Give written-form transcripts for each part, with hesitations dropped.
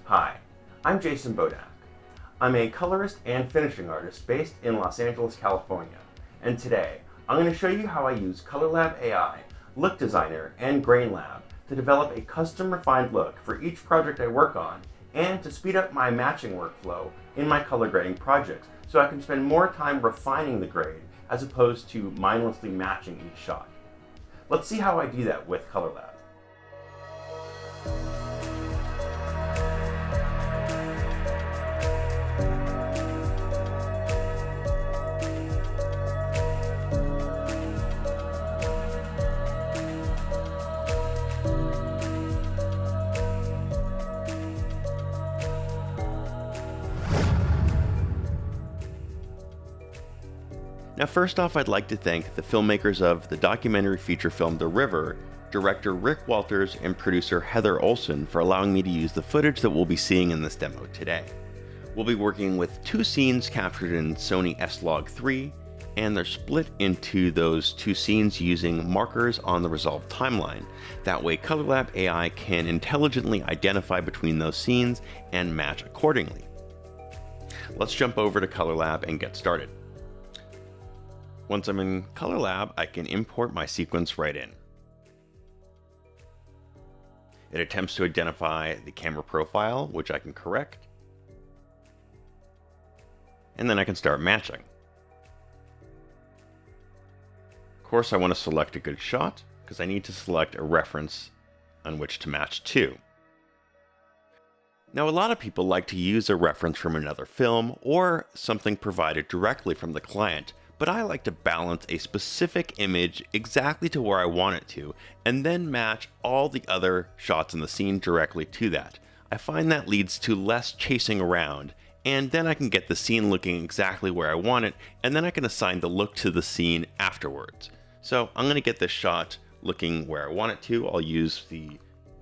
Hi, I'm Jason Bowdach. I'm a colorist and finishing artist based in Los Angeles, California. And today, I'm going to show you how I use ColourLab AI, Look Designer, and Grainlab to develop a custom refined look for each project I work on and to speed up my matching workflow in my color grading projects so I can spend more time refining the grade as opposed to mindlessly matching each shot. Let's see how I do that with ColourLab. Now first off, I'd like to thank the filmmakers of the documentary feature film The River, director Rick Walters and producer Heather Olson for allowing me to use the footage that we'll be seeing in this demo today. We'll be working with two scenes captured in Sony S-Log3, and they're split into those two scenes using markers on the Resolve timeline. That way ColourLab AI can intelligently identify between those scenes and match accordingly. Let's jump over to ColourLab and get started. Once I'm in ColourLab, I can import my sequence right in. It attempts to identify the camera profile, which I can correct. And then I can start matching. Of course, I want to select a good shot because I need to select a reference on which to match to. Now, a lot of people like to use a reference from another film or something provided directly from the client, but I like to balance a specific image exactly to where I want it to, and then match all the other shots in the scene directly to that. I find that leads to less chasing around, and then I can get the scene looking exactly where I want it, and then I can assign the look to the scene afterwards. So I'm going to get this shot looking where I want it to. I'll use the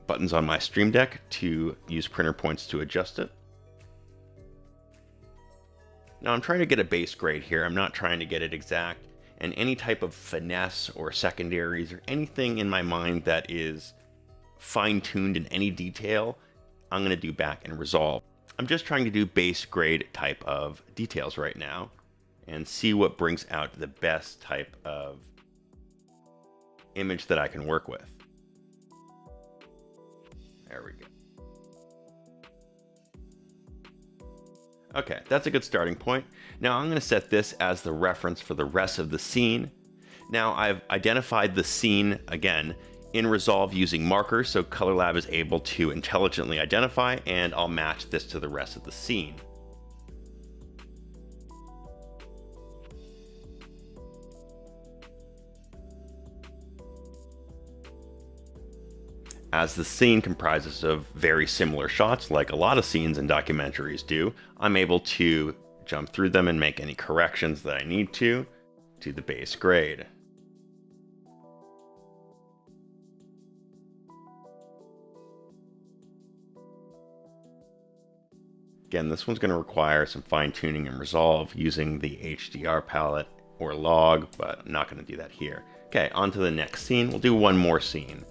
buttons on my Stream Deck to use printer points to adjust it. Now I'm trying to get a base grade here, I'm not trying to get it exact, and any type of finesse or secondaries or anything in my mind that is fine-tuned in any detail, I'm going to do back in Resolve. I'm just trying to do base grade type of details right now and see what brings out the best type of image that I can work with. There we go. Okay, that's a good starting point. Now I'm going to set this as the reference for the rest of the scene. Now I've identified the scene again in Resolve using markers, so ColourLab is able to intelligently identify, and I'll match this to the rest of the scene. As the scene comprises of very similar shots, like a lot of scenes in documentaries do, I'm able to jump through them and make any corrections that I need to the base grade. Again, this one's going to require some fine-tuning and Resolve using the HDR palette or log, but I'm not going to do that here. Okay, on to the next scene. We'll do one more scene.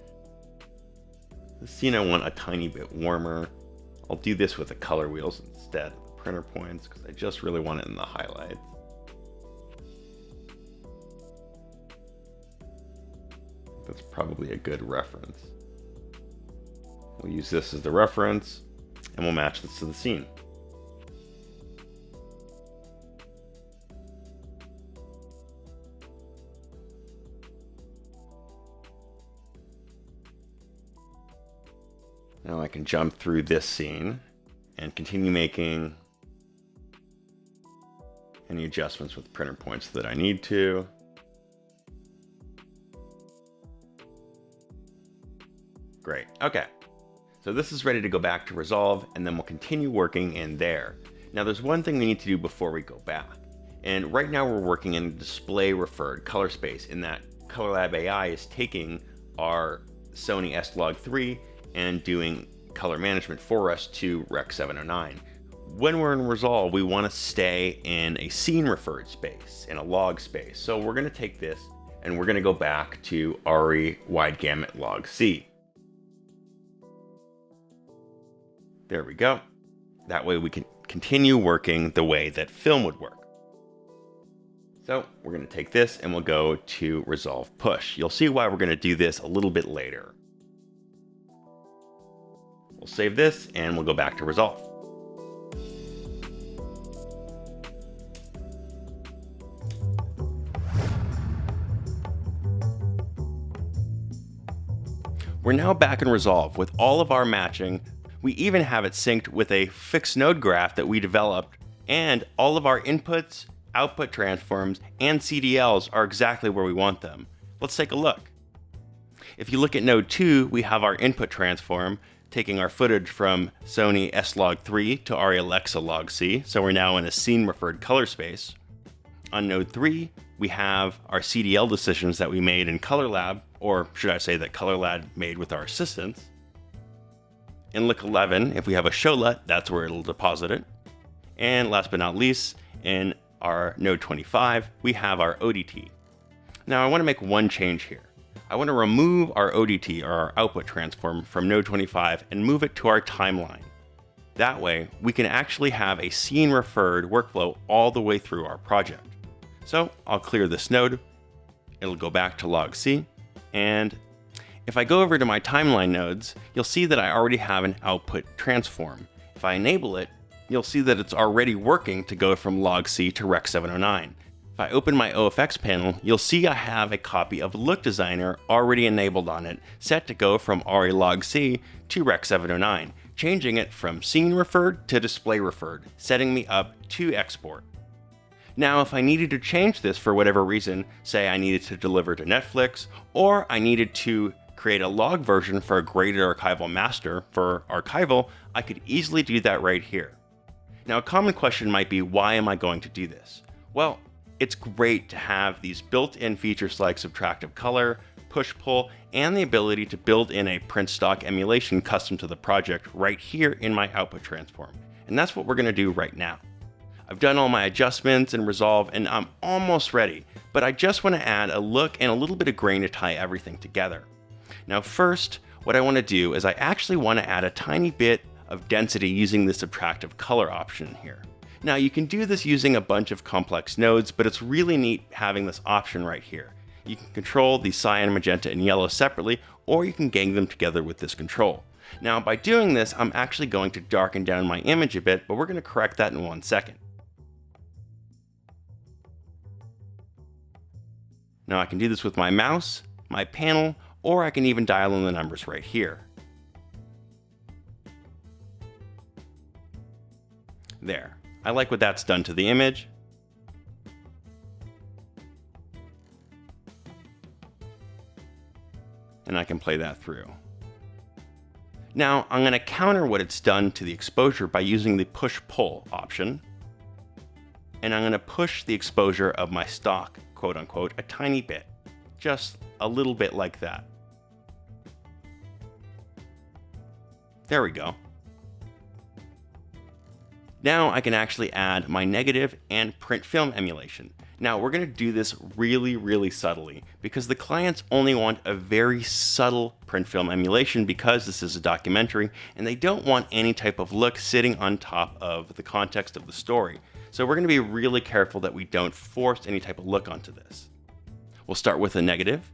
The scene I want a tiny bit warmer. I'll do this with the color wheels instead of the printer points because I just really want it in the highlights. That's probably a good reference. We'll use this as the reference and we'll match this to the scene. Now I can jump through this scene and continue making any adjustments with printer points that I need to. Great, okay. So this is ready to go back to Resolve, and then we'll continue working in there. Now there's one thing we need to do before we go back. And right now we're working in display referred color space, in that ColourLab AI is taking our Sony S-Log3 and doing color management for us to Rec 709. When we're in Resolve, we want to stay in a scene referred space, in a log space. So we're going to take this and we're going to go back to RE wide gamut log C. There we go. That way we can continue working the way that film would work. So we're going to take this and we'll go to Resolve Push. You'll see why we're going to do this a little bit later. We'll save this and we'll go back to Resolve. We're now back in Resolve with all of our matching. We even have it synced with a fixed node graph that we developed, and all of our inputs, output transforms, and CDLs are exactly where we want them. Let's take a look. If you look at node 2, we have our input transform, taking our footage from Sony S-Log3 to ARRI Alexa Log C, so we're now in a scene-referred color space. On node 3, we have our CDL decisions that we made in ColourLab, or should I say that ColourLab made with our assistants. In Lick 11, if we have a showlet, that's where it'll deposit it. And last but not least, in our node 25, we have our ODT. Now I want to make one change here. I want to remove our ODT, or our output transform, from node 25 and move it to our timeline. That way, we can actually have a scene-referred workflow all the way through our project. So I'll clear this node, it'll go back to Log C, and if I go over to my timeline nodes, you'll see that I already have an output transform. If I enable it, you'll see that it's already working to go from Log C to Rec 709. If I open my OFX panel, you'll see I have a copy of Look Designer already enabled on it, set to go from ARRI Log C to Rec 709, changing it from scene referred to display referred, setting me up to export. Now, if I needed to change this for whatever reason, say I needed to deliver to Netflix, or I needed to create a log version for a graded archival master for archival, I could easily do that right here. Now, a common question might be, why am I going to do this? Well, it's great to have these built-in features like subtractive color, push-pull, and the ability to build in a print stock emulation custom to the project right here in my output transform. And that's what we're going to do right now. I've done all my adjustments and Resolve, and I'm almost ready, but I just want to add a look and a little bit of grain to tie everything together. Now first, what I want to do is I actually want to add a tiny bit of density using the subtractive color option here. Now you can do this using a bunch of complex nodes, but it's really neat having this option right here. You can control the cyan, magenta, and yellow separately, or you can gang them together with this control. Now by doing this, I'm actually going to darken down my image a bit, but we're going to correct that in 1 second. Now I can do this with my mouse, my panel, or I can even dial in the numbers right here. There. I like what that's done to the image. And I can play that through. Now I'm going to counter what it's done to the exposure by using the push-pull option. And I'm going to push the exposure of my stock, quote unquote, a tiny bit. Just a little bit like that. There we go. Now I can actually add my negative and print film emulation. Now we're going to do this really subtly because the clients only want a very subtle print film emulation because this is a documentary and they don't want any type of look sitting on top of the context of the story. So we're going to be really careful that we don't force any type of look onto this. We'll start with a negative.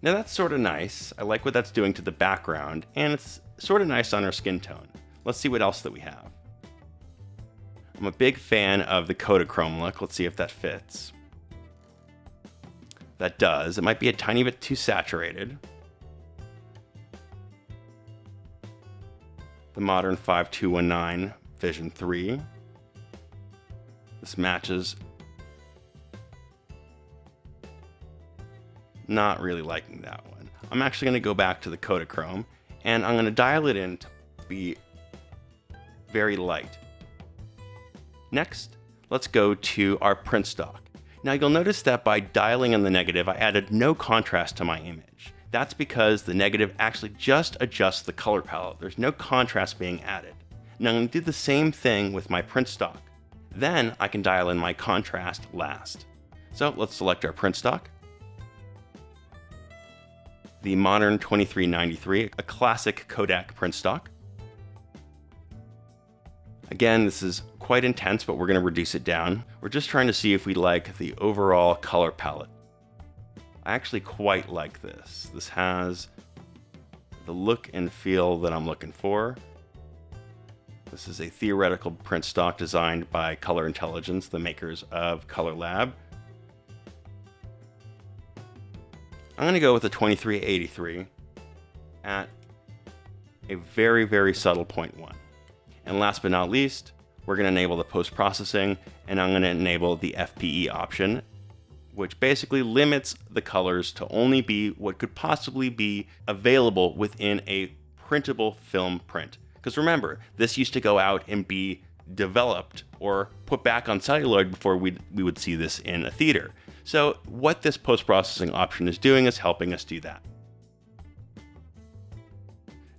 Now that's sort of nice. I like what that's doing to the background, and it's sort of nice on our skin tone. Let's see what else that we have. I'm a big fan of the Kodachrome look. Let's see if that fits. That does. It might be a tiny bit too saturated. The modern 5219 Vision 3. This matches. Not really liking that one. I'm actually going to go back to the Kodachrome and I'm going to dial it in to be very light. Next, let's go to our print stock. Now you'll notice that by dialing in the negative, I added no contrast to my image. That's because the negative actually just adjusts the color palette. There's no contrast being added. Now I'm going to do the same thing with my print stock. Then I can dial in my contrast last. So let's select our print stock. the modern 2393, a classic Kodak print stock. Again, this is quite intense, but we're going to reduce it down. We're just trying to see if we like the overall color palette. I actually quite like this. This has the look and feel that I'm looking for. This is a theoretical print stock designed by Color Intelligence, the makers of ColourLab. I'm going to go with a 2383 at a very, very subtle 0.1. And last but not least, we're going to enable the post-processing, and I'm going to enable the FPE option, which basically limits the colors to only be what could possibly be available within a printable film print. Because remember, this used to go out and be developed or put back on celluloid before we would see this in a theater. So what this post-processing option is doing is helping us do that.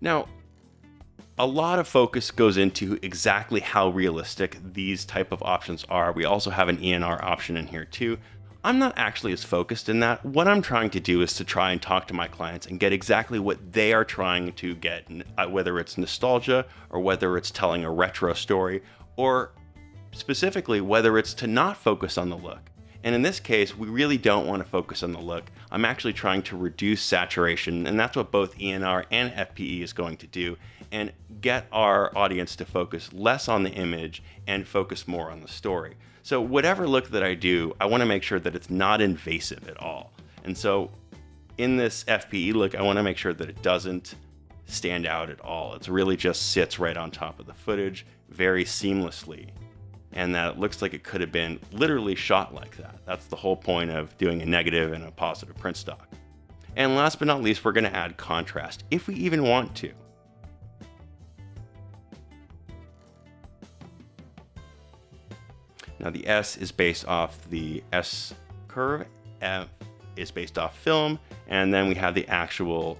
Now, a lot of focus goes into exactly how realistic these type of options are. We also have an ENR option in here too. I'm not actually as focused in that. What I'm trying to do is to try and talk to my clients and get exactly what they are trying to get, whether it's nostalgia or whether it's telling a retro story, or specifically whether it's to not focus on the look. And in this case, we really don't want to focus on the look. I'm actually trying to reduce saturation, and that's what both ENR and FPE is going to do, and get our audience to focus less on the image and focus more on the story. So whatever look that I do, I want to make sure that it's not invasive at all. And so in this FPE look, I want to make sure that it doesn't stand out at all. It really just sits right on top of the footage very seamlessly. And that it looks like it could have been literally shot like that. That's the whole point of doing a negative and a positive print stock. And last but not least, we're going to add contrast, if we even want to. Now the S is based off the S curve, F is based off film, and then we have the actual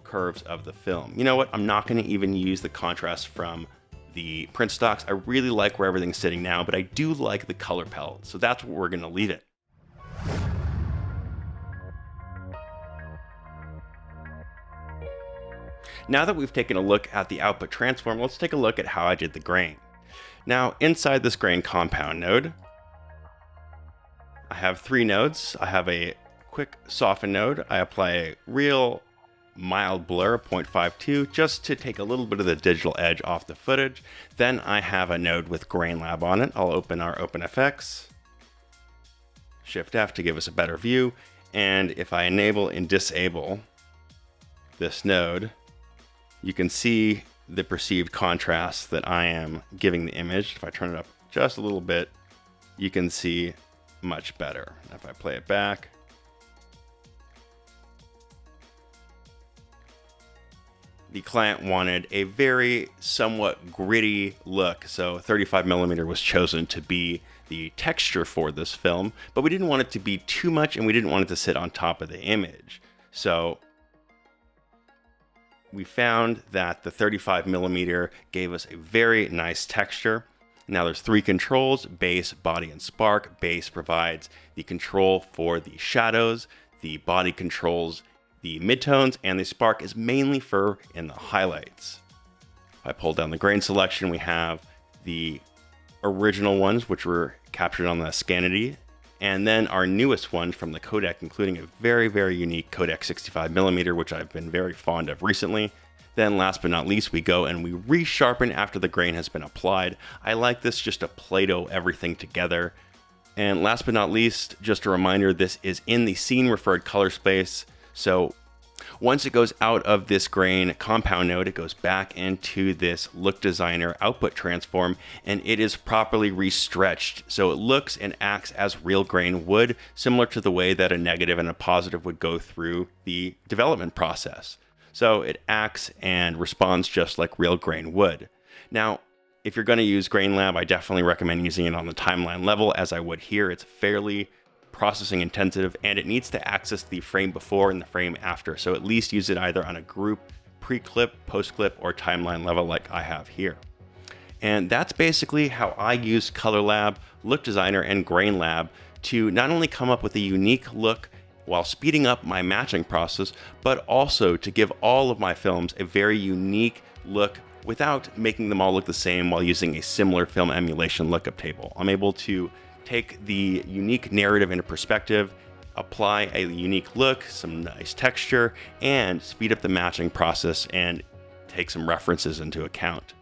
curves of the film. You know what? I'm not going to even use the contrast from the print stocks. I really like where everything's sitting now, but I do like the color palette, so that's what we're going to leave it. Now that we've taken a look at the output transform, let's take a look at how I did the grain. Now, inside this grain compound node, I have 3 nodes. I have a quick soften node. I apply a real mild blur, 0.52, just to take a little bit of the digital edge off the footage. Then I have a node with Grainlab on it. I'll open our OpenFX, Shift F to give us a better view. And if I enable and disable this node, you can see the perceived contrast that I am giving the image. If I turn it up just a little bit, you can see much better. If I play it back, the client wanted a very somewhat gritty look, so 35mm was chosen to be the texture for this film, but we didn't want it to be too much and we didn't want it to sit on top of the image. So we found that the 35mm gave us a very nice texture. Now there's 3 controls: base, body, and spark. Base provides the control for the shadows, the body controls the midtones, and the spark is mainly for in the highlights. If I pull down the grain selection, we have the original ones, which were captured on the Scanity, and then our newest ones from the Kodak, including a very, very unique Kodak 65mm, which I've been very fond of recently. Then last but not least, we go and we resharpen after the grain has been applied. I like this just to Play-Doh everything together. And last but not least, just a reminder, this is in the scene referred color space. So once it goes out of this grain compound node, it goes back into this Look Designer output transform, and it is properly restretched. So it looks and acts as real grain would, similar to the way that a negative and a positive would go through the development process. So it acts and responds just like real grain would. Now, if you're going to use Grainlab, I definitely recommend using it on the timeline level, as I would here. It's fairly processing intensive, and it needs to access the frame before and the frame after. So at least use it either on a group, pre-clip, post-clip, or timeline level like I have here. And that's basically how I use ColourLab, Look Designer, and Grainlab to not only come up with a unique look while speeding up my matching process, but also to give all of my films a very unique look without making them all look the same while using a similar film emulation lookup table. I'm able to take the unique narrative into perspective, apply a unique look, some nice texture, and speed up the matching process and take some references into account.